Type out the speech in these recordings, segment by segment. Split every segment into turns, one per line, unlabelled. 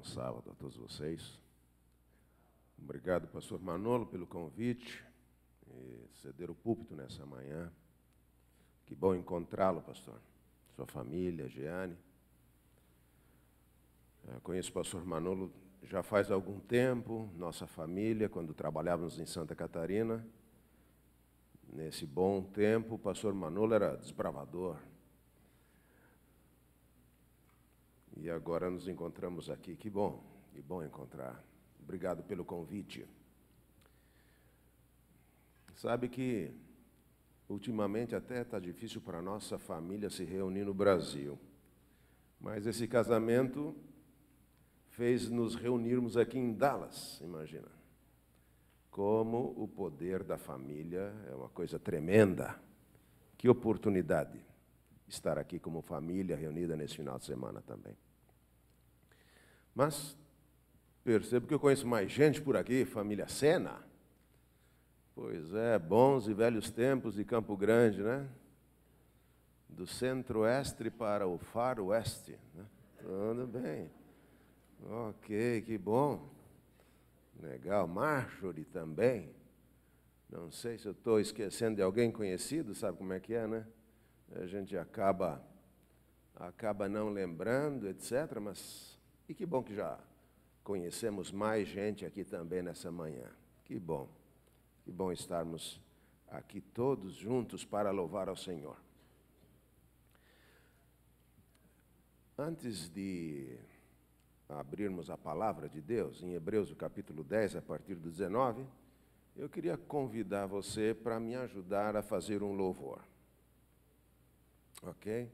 Bom sábado a todos vocês. Obrigado, pastor Manolo, pelo convite e ceder o púlpito nessa manhã. Que bom encontrá-lo, pastor. Sua família, Jeane. Eu conheço o pastor Manolo já faz algum tempo, nossa família, quando trabalhávamos em Santa Catarina. Nesse bom tempo, o pastor Manolo era desbravador. E agora nos encontramos aqui. Que bom encontrar. Obrigado pelo convite. Sabe que, ultimamente, até está difícil para a nossa família se reunir no Brasil. Mas esse casamento fez nos reunirmos aqui em Dallas, imagina. Como o poder da família é uma coisa tremenda. Que oportunidade estar aqui como família reunida nesse final de semana também. Mas percebo que eu conheço mais gente por aqui, família Sena. Pois é, bons e velhos tempos de Campo Grande, né? Do centro-oeste para o far-oeste, né? Tudo bem. Ok, que bom. Legal. Marjorie também. Não sei se eu estou esquecendo de alguém conhecido, sabe como é que é, né? A gente acaba não lembrando, etc. Mas, e que bom que já conhecemos mais gente aqui também nessa manhã. Que bom estarmos aqui todos juntos para louvar ao Senhor. Antes de abrirmos a palavra de Deus, em Hebreus, o capítulo 10, a partir do 19, eu queria convidar você para me ajudar a fazer um louvor. Ok?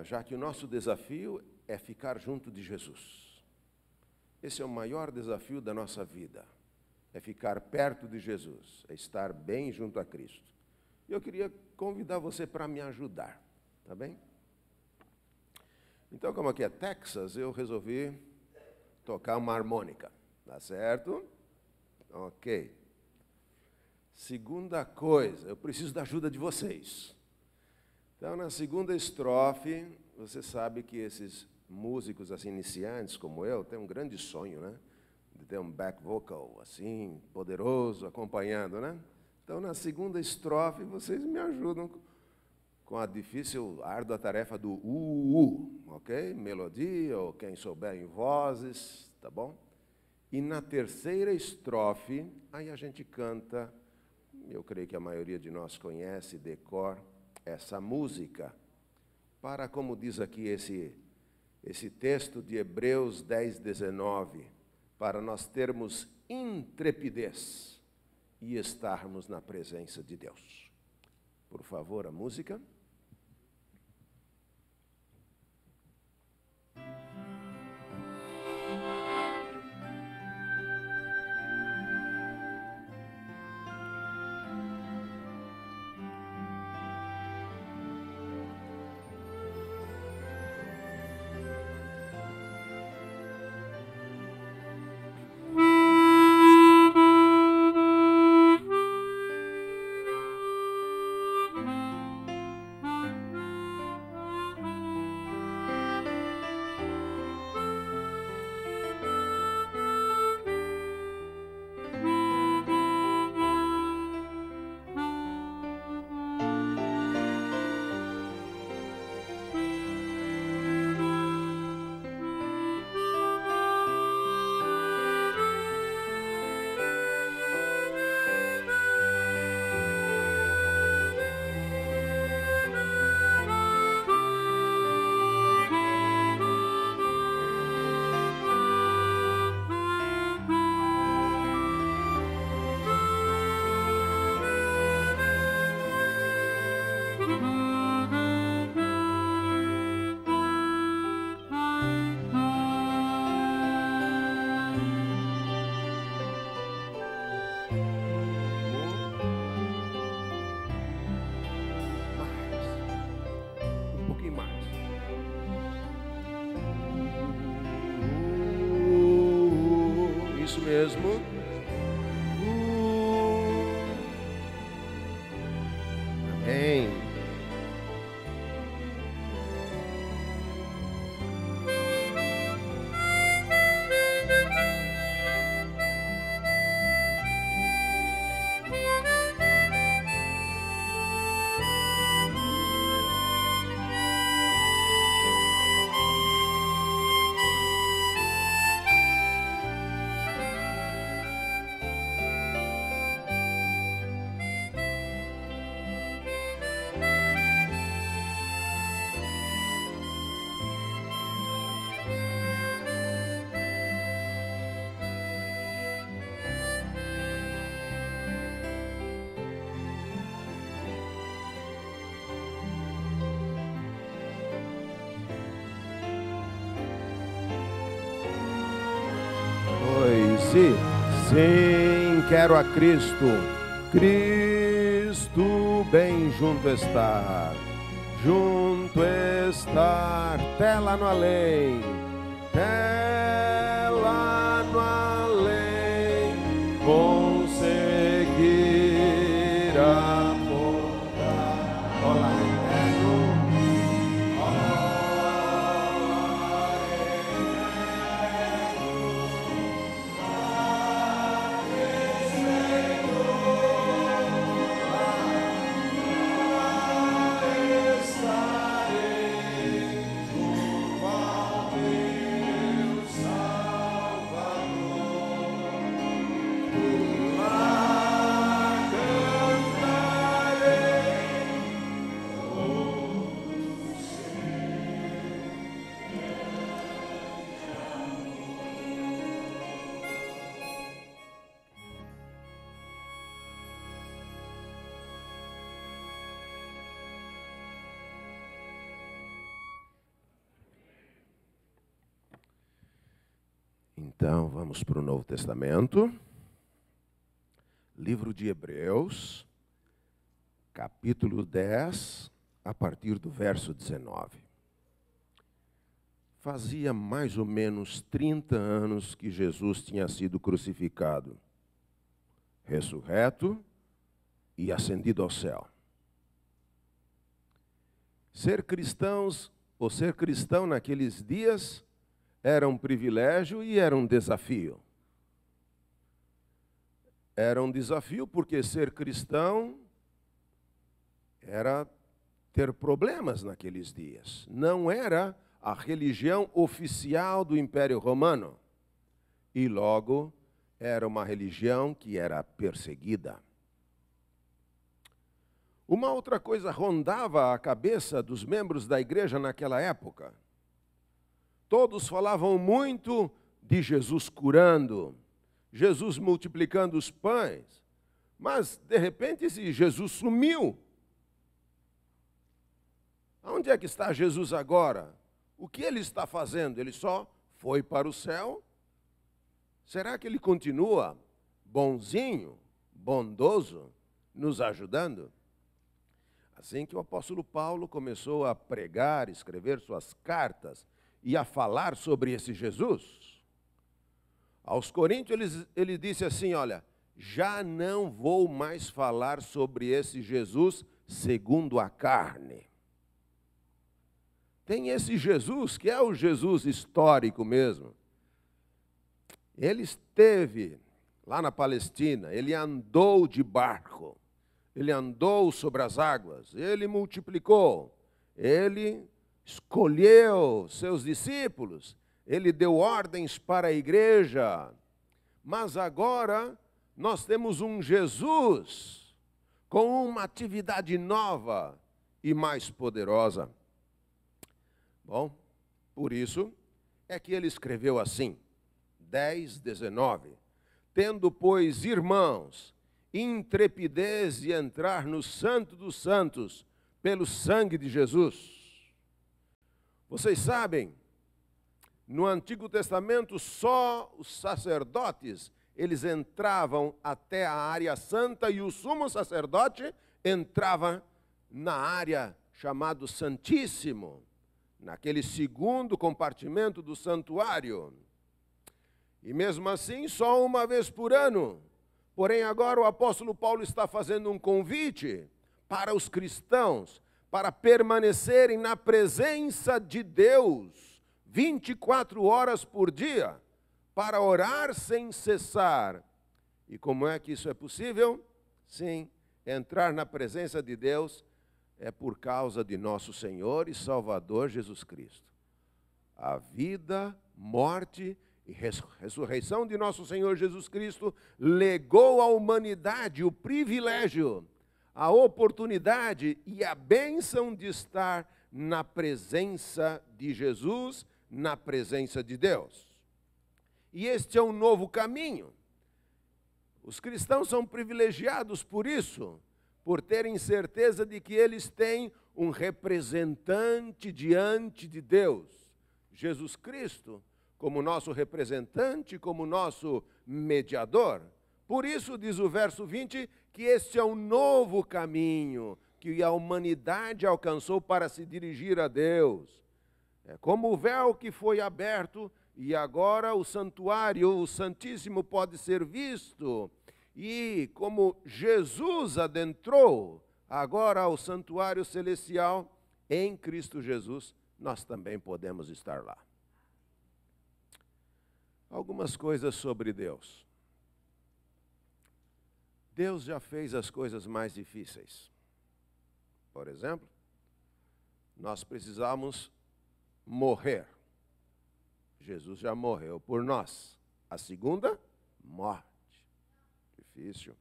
Já que o nosso desafio é ficar junto de Jesus. Esse é o maior desafio da nossa vida. É ficar perto de Jesus, é estar bem junto a Cristo. E eu queria convidar você para me ajudar, tá bem? Então, como aqui é Texas, eu resolvi tocar uma harmônica, tá certo? Ok. Segunda coisa, eu preciso da ajuda de vocês. Então, na segunda estrofe, você sabe que esses músicos assim, iniciantes como eu têm um grande sonho, né? De ter um back vocal assim, poderoso, acompanhando, né? Então, na segunda estrofe, vocês me ajudam com a difícil, árdua tarefa do ok? Melodia, ou quem souber em vozes, tá bom? E na terceira estrofe, aí a gente canta, eu creio que a maioria de nós conhece, de cor, essa música, para, como diz aqui esse texto de Hebreus 10, 19, para nós termos intrepidez e estarmos na presença de Deus. Por favor, a música. Isso mesmo. Amém. si. Sim, quero a Cristo. Cristo bem junto estar. Junto estar, até lá no além. Até lá no além. Conseguir apontar. Olá, então, vamos para o Novo Testamento, livro de Hebreus, capítulo 10, a partir do verso 19. Fazia mais ou menos 30 anos que Jesus tinha sido crucificado, ressurreto e ascendido ao céu. Ser cristãos, ou ser cristão naqueles dias, era um privilégio e era um desafio. Era um desafio porque ser cristão era ter problemas naqueles dias. Não era a religião oficial do Império Romano. E logo era uma religião que era perseguida. Uma outra coisa rondava a cabeça dos membros da igreja naquela época. Todos falavam muito de Jesus curando, Jesus multiplicando os pães, mas, de repente, esse Jesus sumiu. Onde é que está Jesus agora? O que ele está fazendo? Ele só foi para o céu? Será que ele continua bonzinho, bondoso, nos ajudando? Assim que o apóstolo Paulo começou a pregar, escrever suas cartas, e a falar sobre esse Jesus, aos Coríntios ele disse assim, olha, já não vou mais falar sobre esse Jesus segundo a carne. Tem esse Jesus, que é o Jesus histórico mesmo. Ele esteve lá na Palestina, ele andou de barco, ele andou sobre as águas, ele multiplicou, ele escolheu seus discípulos, ele deu ordens para a igreja, mas agora nós temos um Jesus com uma atividade nova e mais poderosa. Bom, por isso é que ele escreveu assim, 10:19, tendo, pois, irmãos, intrepidez de entrar no Santo dos Santos pelo sangue de Jesus. Vocês sabem, no Antigo Testamento, só os sacerdotes, eles entravam até a área santa e o sumo sacerdote entrava na área chamada Santíssimo, naquele segundo compartimento do santuário. E mesmo assim, só uma vez por ano. Porém, agora o apóstolo Paulo está fazendo um convite para os cristãos, para permanecerem na presença de Deus 24 horas por dia, para orar sem cessar. E como é que isso é possível? Sim, entrar na presença de Deus é por causa de nosso Senhor e Salvador Jesus Cristo. A vida, morte e ressurreição de nosso Senhor Jesus Cristo legou à humanidade o privilégio, a oportunidade e a bênção de estar na presença de Jesus, na presença de Deus. E este é um novo caminho. Os cristãos são privilegiados por isso, por terem certeza de que eles têm um representante diante de Deus, Jesus Cristo, como nosso representante, como nosso mediador. Por isso, diz o verso 20, que este é um novo caminho que a humanidade alcançou para se dirigir a Deus. É como o véu que foi aberto e agora o santuário, o Santíssimo, pode ser visto. E como Jesus adentrou agora ao santuário celestial, em Cristo Jesus, nós também podemos estar lá. Algumas coisas sobre Deus. Deus já fez as coisas mais difíceis. Por exemplo, nós precisamos morrer. Jesus já morreu por nós. A segunda, morte. Difícil.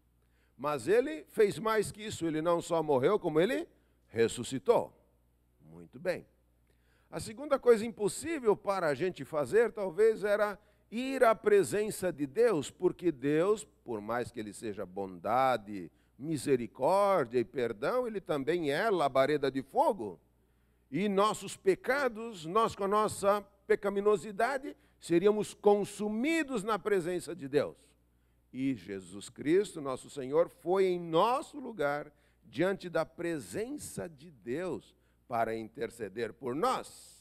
Mas ele fez mais que isso. Ele não só morreu, como ele ressuscitou. Muito bem. A segunda coisa impossível para a gente fazer, talvez, era ir à presença de Deus, porque Deus, por mais que Ele seja bondade, misericórdia e perdão, Ele também é labareda de fogo. E nossos pecados, nós com a nossa pecaminosidade, seríamos consumidos na presença de Deus. E Jesus Cristo, nosso Senhor, foi em nosso lugar, diante da presença de Deus, para interceder por nós.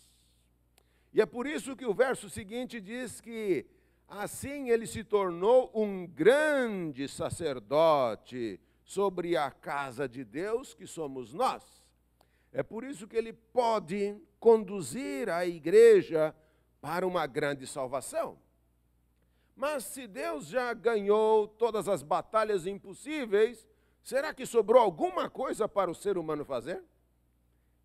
E é por isso que o verso seguinte diz que assim ele se tornou um grande sacerdote sobre a casa de Deus, que somos nós. É por isso que ele pode conduzir a igreja para uma grande salvação. Mas se Deus já ganhou todas as batalhas impossíveis, será que sobrou alguma coisa para o ser humano fazer?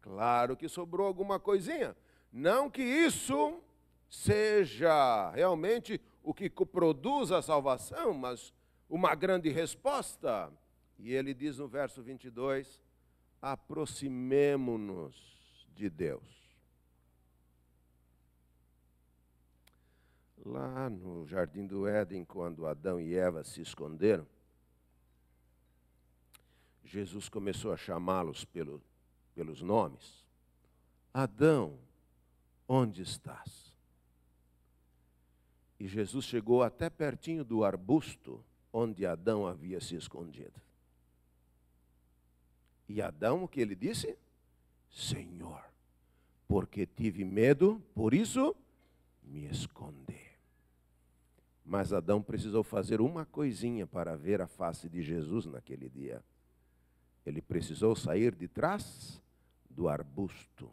Claro que sobrou alguma coisinha. Não que isso seja realmente o que produz a salvação, mas uma grande resposta. E ele diz no verso 22, aproximemo-nos de Deus. Lá no Jardim do Éden, quando Adão e Eva se esconderam, Jesus começou a chamá-los pelos nomes. Adão, onde estás? E Jesus chegou até pertinho do arbusto onde Adão havia se escondido. E Adão, o que ele disse? Senhor, porque tive medo, por isso me escondi. Mas Adão precisou fazer uma coisinha para ver a face de Jesus naquele dia. Ele precisou sair de trás do arbusto,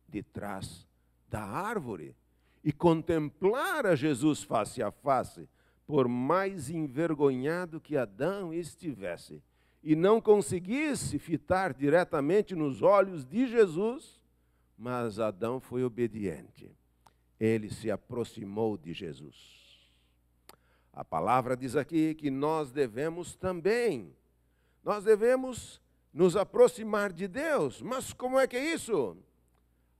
de trás da árvore, e contemplar a Jesus face a face, por mais envergonhado que Adão estivesse, e não conseguisse fitar diretamente nos olhos de Jesus, mas Adão foi obediente. Ele se aproximou de Jesus. A palavra diz aqui que nós devemos também, nós devemos nos aproximar de Deus. Mas como é que é isso?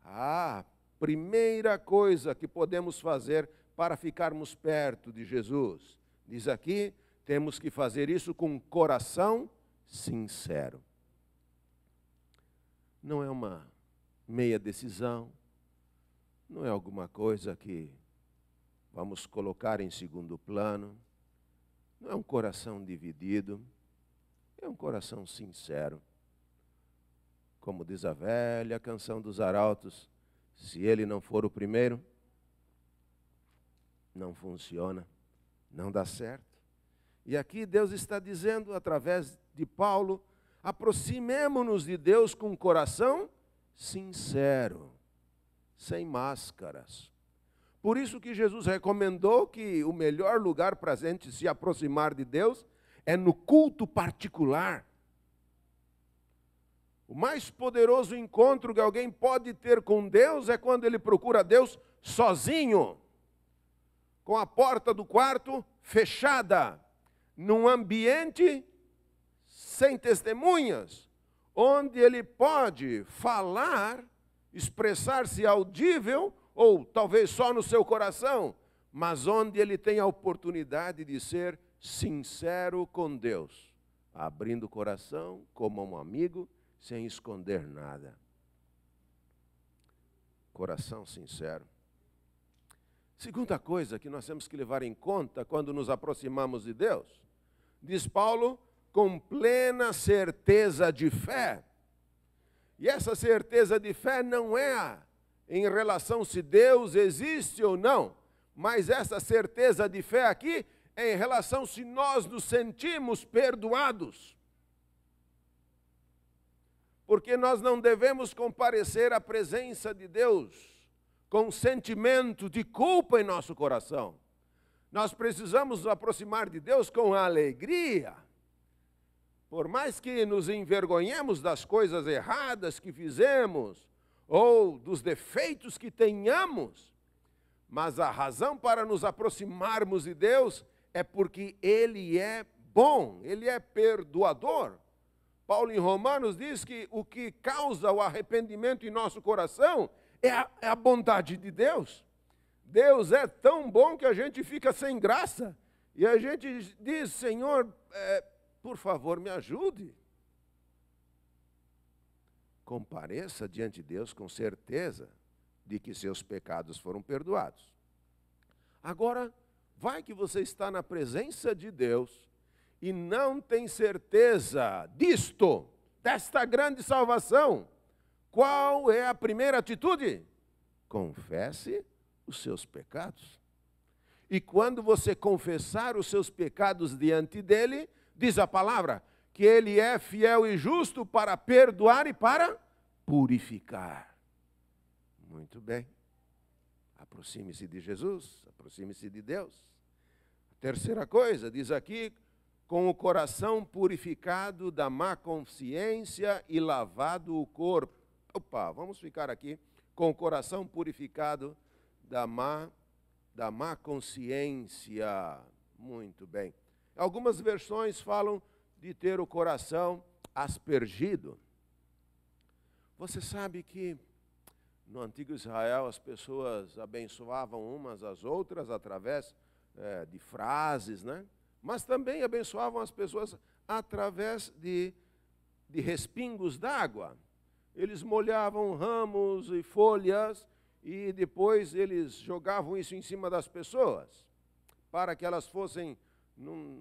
A primeira coisa que podemos fazer para ficarmos perto de Jesus, diz aqui, temos que fazer isso com coração sincero. Não é uma meia decisão, não é alguma coisa que vamos colocar em segundo plano, não é um coração dividido, é um coração sincero. Como diz a velha canção dos arautos, se ele não for o primeiro, não funciona, não dá certo. E aqui Deus está dizendo, através de Paulo, aproximemo-nos de Deus com um coração sincero, sem máscaras. Por isso que Jesus recomendou que o melhor lugar para a gente se aproximar de Deus é no culto particular. O mais poderoso encontro que alguém pode ter com Deus é quando ele procura Deus sozinho, com a porta do quarto fechada, num ambiente sem testemunhas, onde ele pode falar, expressar-se audível, ou talvez só no seu coração, mas onde ele tem a oportunidade de ser sincero com Deus, abrindo o coração como um amigo, sem esconder nada. Coração sincero. Segunda coisa que nós temos que levar em conta quando nos aproximamos de Deus, diz Paulo, com plena certeza de fé. E essa certeza de fé não é em relação se Deus existe ou não, mas essa certeza de fé aqui é em relação se nós nos sentimos perdoados. Porque nós não devemos comparecer à presença de Deus com sentimento de culpa em nosso coração. Nós precisamos nos aproximar de Deus com alegria. Por mais que nos envergonhemos das coisas erradas que fizemos, ou dos defeitos que tenhamos, mas a razão para nos aproximarmos de Deus é porque Ele é bom, Ele é perdoador. Paulo em Romanos diz que o que causa o arrependimento em nosso coração é a bondade de Deus. Deus é tão bom que a gente fica sem graça. E a gente diz, Senhor, por favor, me ajude. Compareça diante de Deus com certeza de que seus pecados foram perdoados. Agora, vai que você está na presença de Deus e não tem certeza desta grande salvação. Qual é a primeira atitude? Confesse os seus pecados. E quando você confessar os seus pecados diante dele, diz a palavra, que ele é fiel e justo para perdoar e para purificar. Muito bem. Aproxime-se de Jesus, aproxime-se de Deus. A terceira coisa, diz aqui, com o coração purificado da má consciência e lavado o corpo. Opa, vamos ficar aqui com o coração purificado da má consciência. Muito bem. Algumas versões falam de ter o coração aspergido. Você sabe que no antigo Israel as pessoas abençoavam umas às outras através de frases, né? Mas também abençoavam as pessoas através de respingos d'água. Eles molhavam ramos e folhas e depois eles jogavam isso em cima das pessoas para que elas fossem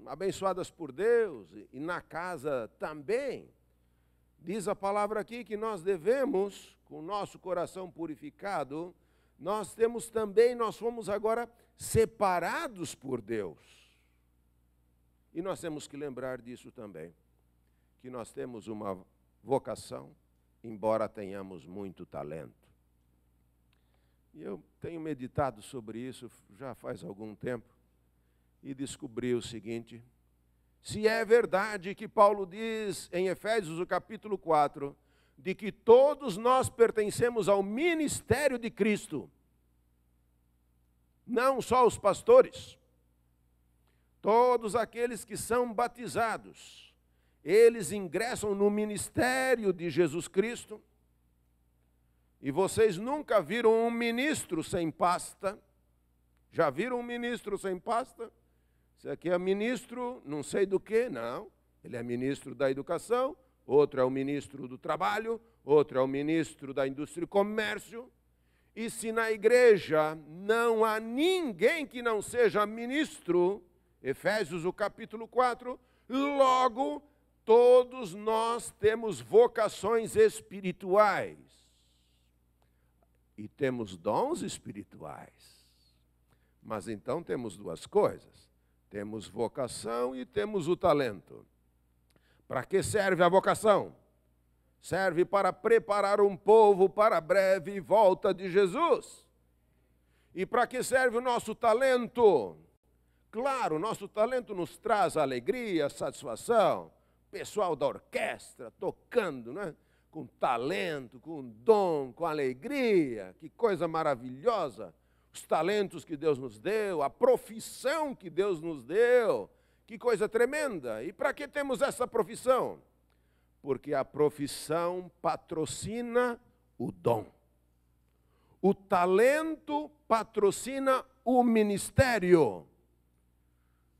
abençoadas por Deus e na casa também. Diz a palavra aqui que nós devemos, com o nosso coração purificado, nós fomos agora separados por Deus. E nós temos que lembrar disso também, que nós temos uma vocação, embora tenhamos muito talento. E eu tenho meditado sobre isso já faz algum tempo e descobri o seguinte: se é verdade que Paulo diz em Efésios, o capítulo 4, de que todos nós pertencemos ao ministério de Cristo, não só os pastores, todos aqueles que são batizados, eles ingressam no ministério de Jesus Cristo. E vocês nunca viram um ministro sem pasta? Já viram um ministro sem pasta? Esse aqui é ministro não sei do que, não. Ele é ministro da educação, outro é o ministro do trabalho, outro é o ministro da indústria e comércio. E se na igreja não há ninguém que não seja ministro, Efésios, o capítulo 4, logo todos nós temos vocações espirituais. E temos dons espirituais. Mas então temos duas coisas. Temos vocação e temos o talento. Para que serve a vocação? Serve para preparar um povo para a breve volta de Jesus. E para que serve o nosso talento? Claro, o nosso talento nos traz alegria, satisfação. Pessoal da orquestra tocando, né? Com talento, com dom, com alegria. Que coisa maravilhosa. Os talentos que Deus nos deu, a profissão que Deus nos deu. Que coisa tremenda. E para que temos essa profissão? Porque a profissão patrocina o dom. O talento patrocina o ministério.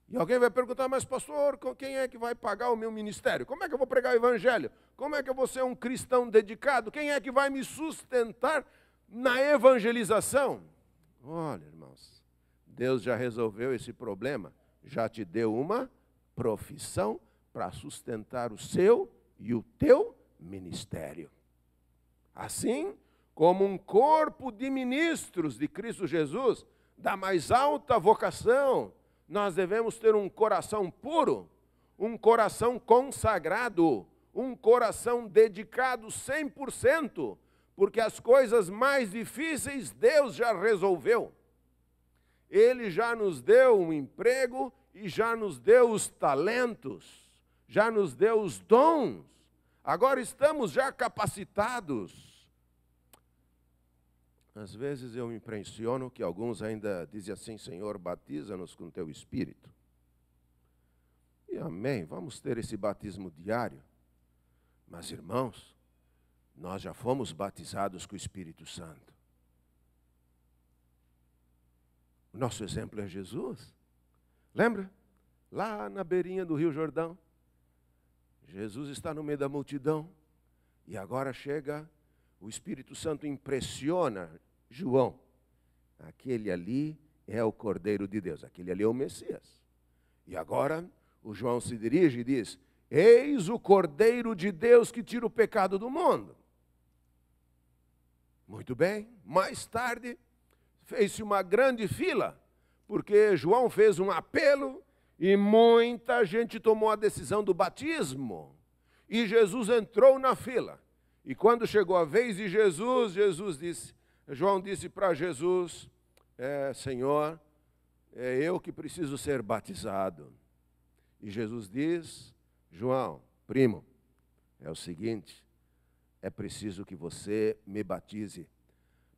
E alguém vai perguntar, mas pastor, quem é que vai pagar o meu ministério? Como é que eu vou pregar o evangelho? Como é que eu vou ser um cristão dedicado? Quem é que vai me sustentar na evangelização? Olha, irmãos, Deus já resolveu esse problema, já te deu uma profissão para sustentar o seu e o teu ministério. Assim como um corpo de ministros de Cristo Jesus, da mais alta vocação, nós devemos ter um coração puro, um coração consagrado, um coração dedicado 100%, porque as coisas mais difíceis Deus já resolveu. Ele já nos deu um emprego e já nos deu os talentos, já nos deu os dons. Agora estamos já capacitados. Às vezes eu me impressiono que alguns ainda dizem assim: Senhor, batiza-nos com teu Espírito. E amém, vamos ter esse batismo diário. Mas, irmãos, nós já fomos batizados com o Espírito Santo. O nosso exemplo é Jesus. Lembra? Lá na beirinha do Rio Jordão, Jesus está no meio da multidão e agora chega, o Espírito Santo impressiona João. Aquele ali é o Cordeiro de Deus, aquele ali é o Messias. E agora o João se dirige e diz: eis o Cordeiro de Deus que tira o pecado do mundo. Muito bem, mais tarde fez-se uma grande fila, porque João fez um apelo e muita gente tomou a decisão do batismo. E Jesus entrou na fila. E quando chegou a vez de Jesus, João disse para Jesus: Senhor, é eu que preciso ser batizado. E Jesus diz: João, primo, é o seguinte, é preciso que você me batize,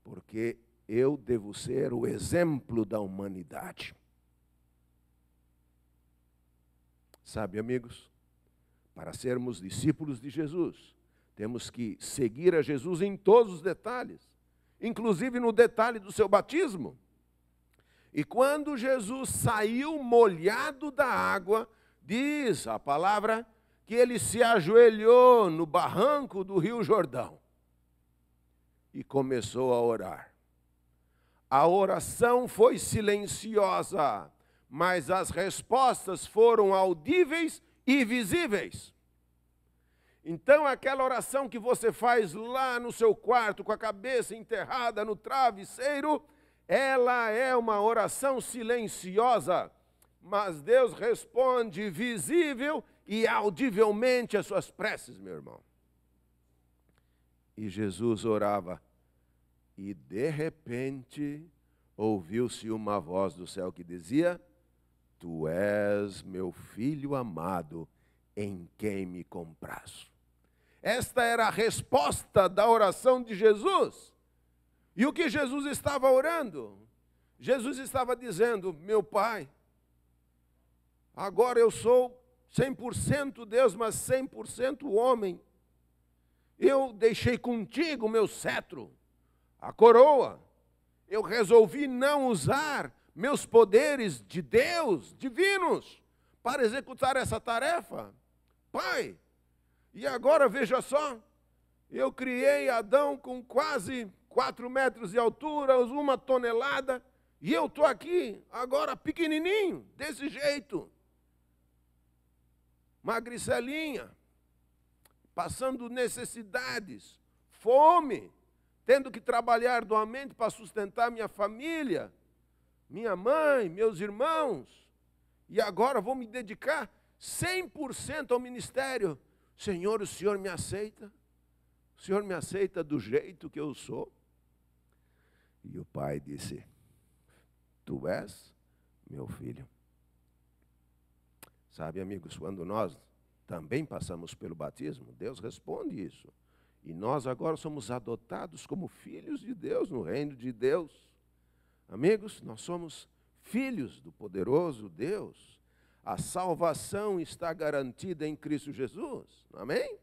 porque eu devo ser o exemplo da humanidade. Sabe, amigos, para sermos discípulos de Jesus, temos que seguir a Jesus em todos os detalhes, inclusive no detalhe do seu batismo. E quando Jesus saiu molhado da água, diz a palavra que ele se ajoelhou no barranco do Rio Jordão e começou a orar. A oração foi silenciosa, mas as respostas foram audíveis e visíveis. Então, aquela oração que você faz lá no seu quarto, com a cabeça enterrada no travesseiro, ela é uma oração silenciosa, mas Deus responde visível e audivelmente às suas preces, meu irmão. E Jesus orava, e de repente ouviu-se uma voz do céu que dizia: Tu és meu filho amado, em quem me comprazo. Esta era a resposta da oração de Jesus. E o que Jesus estava orando? Jesus estava dizendo: meu Pai, agora eu sou 100% Deus, mas 100% homem. Eu deixei contigo o meu cetro, a coroa. Eu resolvi não usar meus poderes de Deus, divinos, para executar essa tarefa. Pai, e agora veja só, eu criei Adão com quase 4 metros de altura, 1 tonelada, e eu estou aqui, agora pequenininho, desse jeito. Magricelinha, passando necessidades, fome, tendo que trabalhar duramente para sustentar minha família, minha mãe, meus irmãos, e agora vou me dedicar 100% ao ministério. Senhor, o Senhor me aceita? O Senhor me aceita do jeito que eu sou? E o pai disse: Tu és meu filho. Sabe, amigos, quando nós também passamos pelo batismo, Deus responde isso. E nós agora somos adotados como filhos de Deus, no reino de Deus. Amigos, nós somos filhos do poderoso Deus. A salvação está garantida em Cristo Jesus. Amém?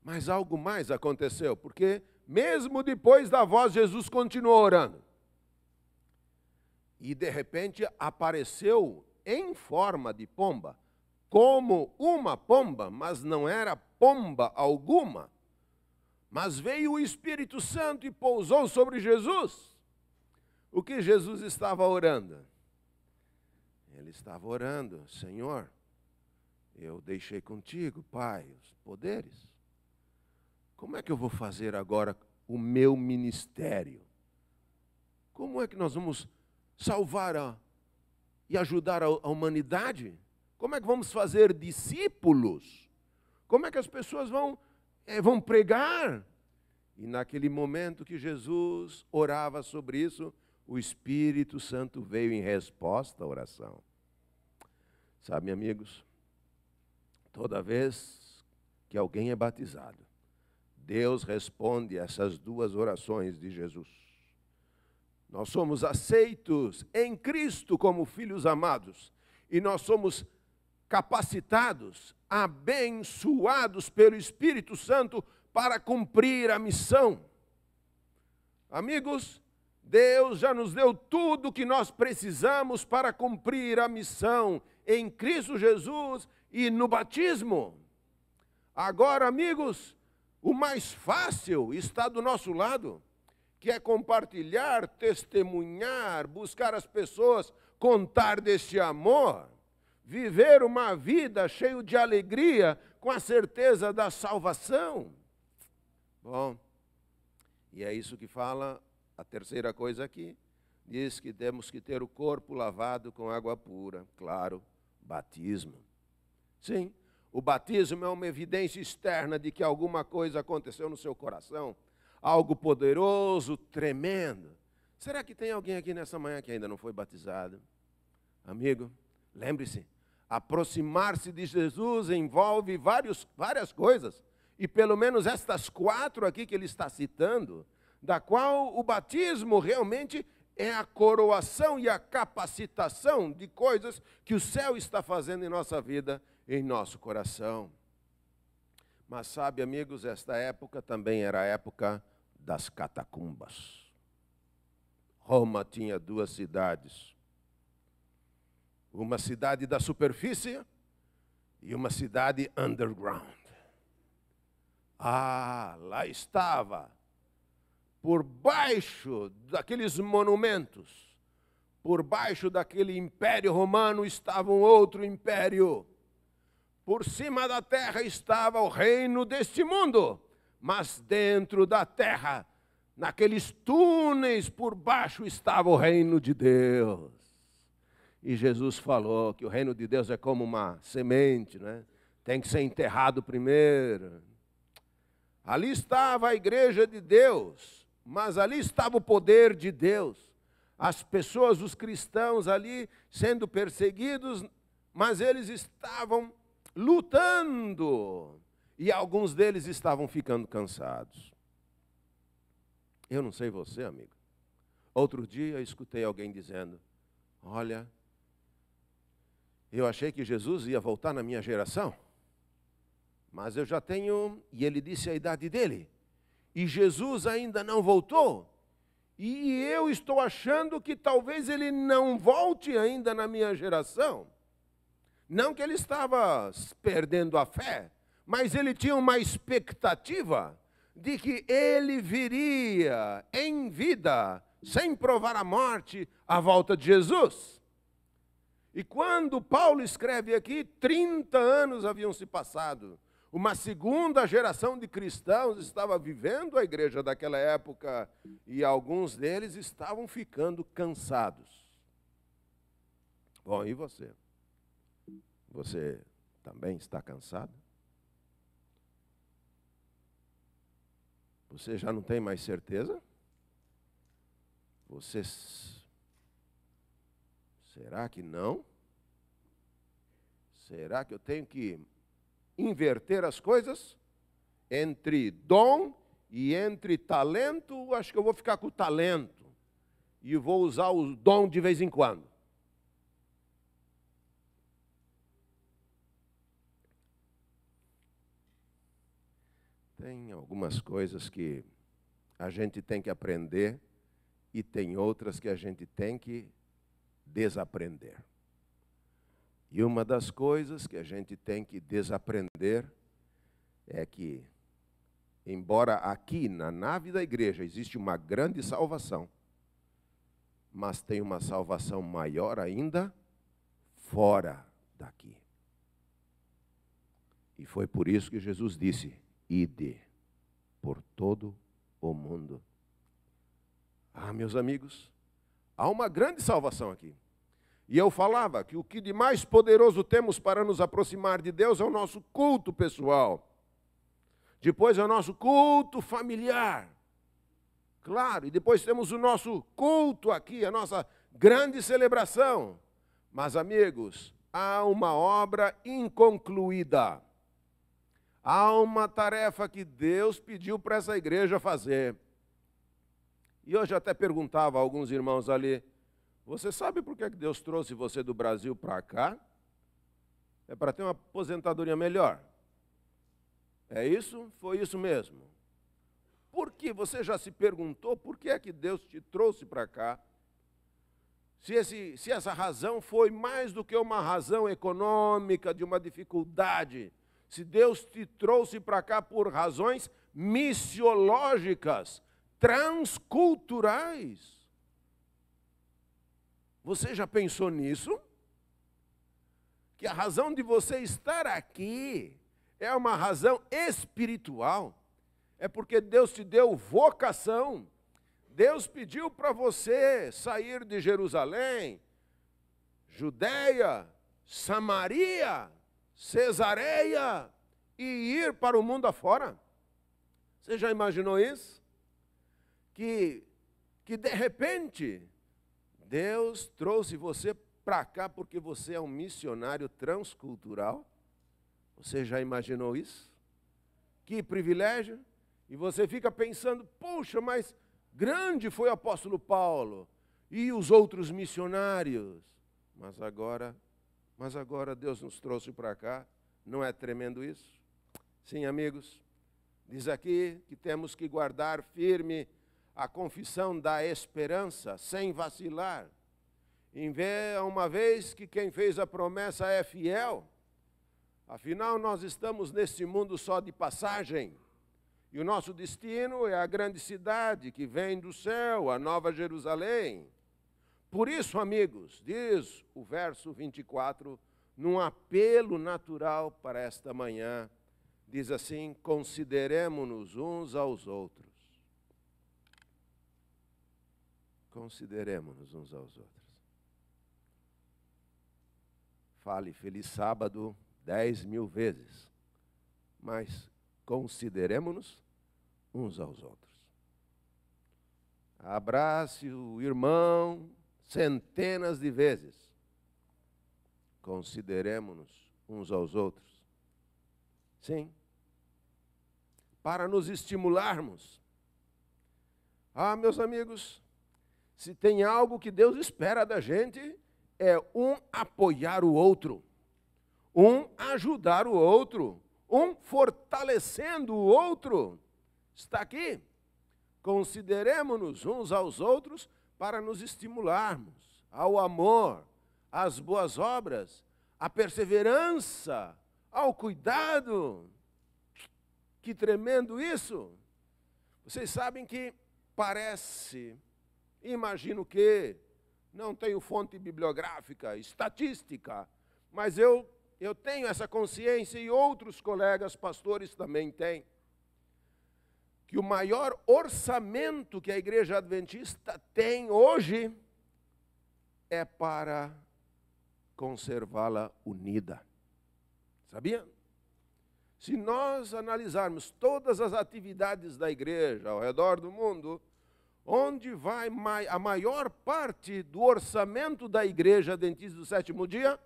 Mas algo mais aconteceu, porque mesmo depois da voz, Jesus continuou orando. E de repente apareceu em forma de pomba, como uma pomba, mas não era pomba alguma. Mas veio o Espírito Santo e pousou sobre Jesus. O que Jesus estava orando? Ele estava orando: Senhor, eu deixei contigo, Pai, os poderes. Como é que eu vou fazer agora o meu ministério? Como é que nós vamos salvar e ajudar a humanidade? Como é que vamos fazer discípulos? Como é que as pessoas vão pregar? E naquele momento que Jesus orava sobre isso, o Espírito Santo veio em resposta à oração. Sabe, amigos, toda vez que alguém é batizado, Deus responde a essas duas orações de Jesus. Nós somos aceitos em Cristo como filhos amados, e nós somos capacitados, abençoados pelo Espírito Santo para cumprir a missão. Amigos, Deus já nos deu tudo o que nós precisamos para cumprir a missão em Cristo Jesus e no batismo. Agora, amigos, o mais fácil está do nosso lado, que é compartilhar, testemunhar, buscar as pessoas, contar deste amor, viver uma vida cheia de alegria, com a certeza da salvação. Bom, e é isso que fala a terceira coisa aqui. Diz que temos que ter o corpo lavado com água pura. Claro, batismo. Sim, o batismo é uma evidência externa de que alguma coisa aconteceu no seu coração. Algo poderoso, tremendo. Será que tem alguém aqui nessa manhã que ainda não foi batizado? Amigo, lembre-se, aproximar-se de Jesus envolve várias coisas. E pelo menos estas 4 aqui que ele está citando, da qual o batismo realmente é a coroação e a capacitação de coisas que o céu está fazendo em nossa vida, em nosso coração. Mas sabe, amigos, esta época também era a época das catacumbas. Roma tinha 2 cidades. Uma cidade da superfície e uma cidade underground. Lá estava, por baixo daqueles monumentos, por baixo daquele império romano estava um outro império. Por cima da terra estava o reino deste mundo, mas dentro da terra, naqueles túneis por baixo, estava o reino de Deus. E Jesus falou que o reino de Deus é como uma semente, né? Tem que ser enterrado primeiro. Ali estava a igreja de Deus, mas ali estava o poder de Deus. As pessoas, os cristãos ali sendo perseguidos, mas eles estavam lutando. E alguns deles estavam ficando cansados. Eu não sei você, amigo. Outro dia eu escutei alguém dizendo: olha, eu achei que Jesus ia voltar na minha geração, mas eu já tenho, e ele disse a idade dele, e Jesus ainda não voltou, e eu estou achando que talvez ele não volte ainda na minha geração. Não que ele estava perdendo a fé, mas ele tinha uma expectativa de que ele viria em vida, sem provar a morte, à volta de Jesus. E quando Paulo escreve aqui, 30 anos haviam se passado. Uma segunda geração de cristãos estava vivendo a igreja daquela época e alguns deles estavam ficando cansados. Bom, e você? Você também está cansado? Você já não tem mais certeza? Será que não? Será que eu tenho que inverter as coisas? Entre dom e entre talento, acho que eu vou ficar com o talento. E vou usar o dom de vez em quando. Tem algumas coisas que a gente tem que aprender e tem outras que a gente tem que desaprender. E uma das coisas que a gente tem que desaprender é que, embora aqui na nave da igreja existe uma grande salvação, mas tem uma salvação maior ainda fora daqui. E foi por isso que Jesus disse: ide por todo o mundo. Ah, meus amigos, há uma grande salvação aqui. E eu falava que o que de mais poderoso temos para nos aproximar de Deus é o nosso culto pessoal. Depois é o nosso culto familiar. Claro, e depois temos o nosso culto aqui, a nossa grande celebração. Mas, amigos, há uma obra inconcluída. Há uma tarefa que Deus pediu para essa igreja fazer. E hoje até perguntava a alguns irmãos ali: você sabe por que Deus trouxe você do Brasil para cá? É para ter uma aposentadoria melhor. É isso? Foi isso mesmo. Por que você já se perguntou por que é que Deus te trouxe para cá? Se essa razão foi mais do que uma razão econômica, de uma dificuldade, se Deus te trouxe para cá por razões missiológicas, transculturais. Você já pensou nisso? Que a razão de você estar aqui é uma razão espiritual. É porque Deus te deu vocação. Deus pediu para você sair de Jerusalém, Judeia, Samaria, Cesareia e ir para o mundo afora. Você já imaginou isso? Que de repente Deus trouxe você para cá porque você é um missionário transcultural? Você já imaginou isso? Que privilégio! E você fica pensando: puxa, mas grande foi o apóstolo Paulo e os outros missionários. Mas agora Deus nos trouxe para cá. Não é tremendo isso? Sim, amigos. Diz aqui que temos que guardar firme a confissão da esperança, sem vacilar. Uma vez que quem fez a promessa é fiel. Afinal, nós estamos neste mundo só de passagem. E o nosso destino é a grande cidade que vem do céu, a Nova Jerusalém. Por isso, amigos, diz o verso 24, num apelo natural para esta manhã, diz assim: consideremo-nos uns aos outros. Consideremo-nos uns aos outros. Fale feliz sábado 10.000 vezes, mas consideremo-nos uns aos outros. Abrace o irmão centenas de vezes. Consideremo-nos uns aos outros. Sim. Para nos estimularmos. Ah, meus amigos, se tem algo que Deus espera da gente, é um apoiar o outro, um ajudar o outro, um fortalecendo o outro. Está aqui. Consideremo-nos uns aos outros para nos estimularmos ao amor, às boas obras, à perseverança, ao cuidado. Que tremendo isso! Vocês sabem que parece, imagino que, não tenho fonte bibliográfica, estatística, mas eu tenho essa consciência e outros colegas pastores também têm, que o maior orçamento que a Igreja Adventista tem hoje é para conservá-la unida. Sabia? Se nós analisarmos todas as atividades da igreja ao redor do mundo, onde vai a maior parte do orçamento da Igreja Adventista do Sétimo Dia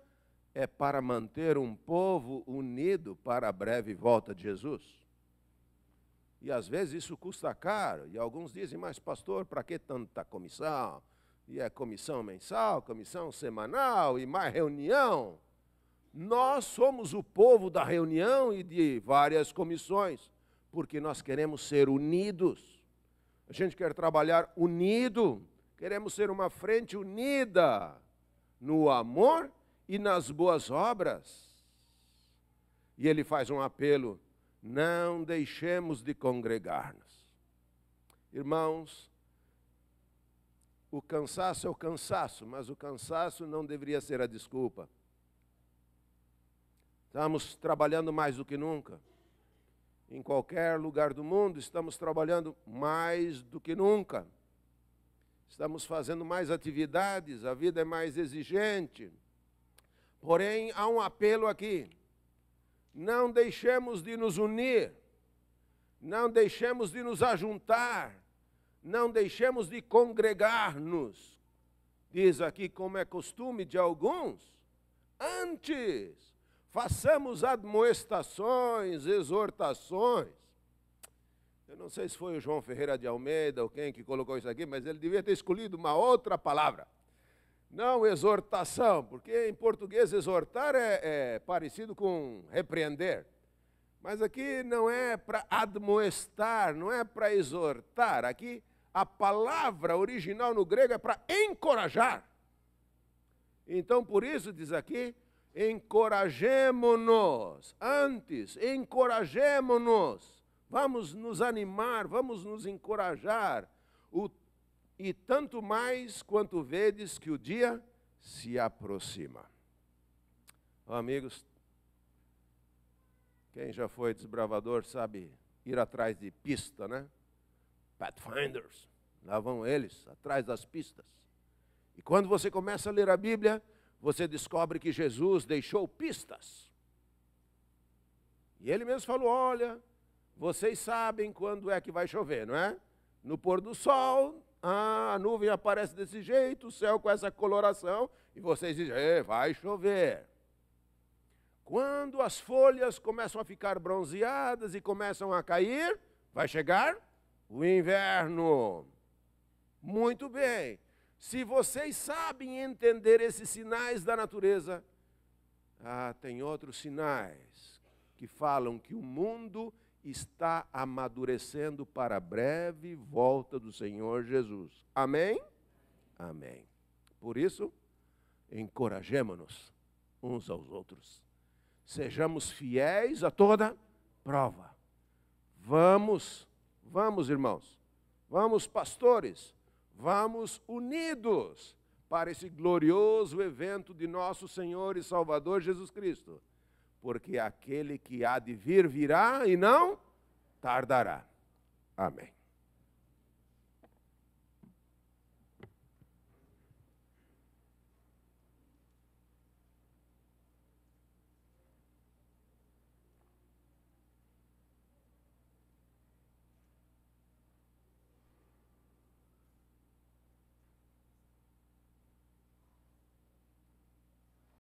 é para manter um povo unido para a breve volta de Jesus. E às vezes isso custa caro, e alguns dizem: mas pastor, para que tanta comissão? E é comissão mensal, comissão semanal e mais reunião. Nós somos o povo da reunião e de várias comissões, porque nós queremos ser unidos. A gente quer trabalhar unido, queremos ser uma frente unida no amor e nas boas obras. E ele faz um apelo: não deixemos de congregar-nos. Irmãos, o cansaço é o cansaço, mas o cansaço não deveria ser a desculpa. Estamos trabalhando mais do que nunca. Em qualquer lugar do mundo, estamos trabalhando mais do que nunca. Estamos fazendo mais atividades, a vida é mais exigente. Porém, há um apelo aqui. Não deixemos de nos unir. Não deixemos de nos ajuntar. Não deixemos de congregar-nos. Diz aqui, como é costume de alguns. Antes, façamos admoestações, exortações. Eu não sei se foi o João Ferreira de Almeida ou quem que colocou isso aqui, mas ele devia ter escolhido uma outra palavra. Não exortação, porque em português exortar é parecido com repreender. Mas aqui não é para admoestar, não é para exortar. Aqui a palavra original no grego é para encorajar. Então, por isso diz aqui, encorajemo-nos. Antes, encorajemo-nos. Vamos nos animar, vamos nos encorajar. E tanto mais quanto vedes que o dia se aproxima. Oh, amigos, quem já foi desbravador sabe ir atrás de pista, né? Pathfinders, lá vão eles, atrás das pistas. E quando você começa a ler a Bíblia, você descobre que Jesus deixou pistas. E ele mesmo falou, olha, vocês sabem quando é que vai chover, não é? No pôr do sol, a nuvem aparece desse jeito, o céu com essa coloração, e vocês dizem, vai chover. Quando as folhas começam a ficar bronzeadas e começam a cair, vai chegar o inverno. Muito bem. Se vocês sabem entender esses sinais da natureza, tem outros sinais que falam que o mundo está amadurecendo para a breve volta do Senhor Jesus. Amém? Amém. Por isso, encorajemo-nos uns aos outros. Sejamos fiéis a toda prova. Vamos, irmãos. Vamos, pastores. Vamos unidos para esse glorioso evento de nosso Senhor e Salvador Jesus Cristo. Porque aquele que há de vir, virá e não tardará. Amém.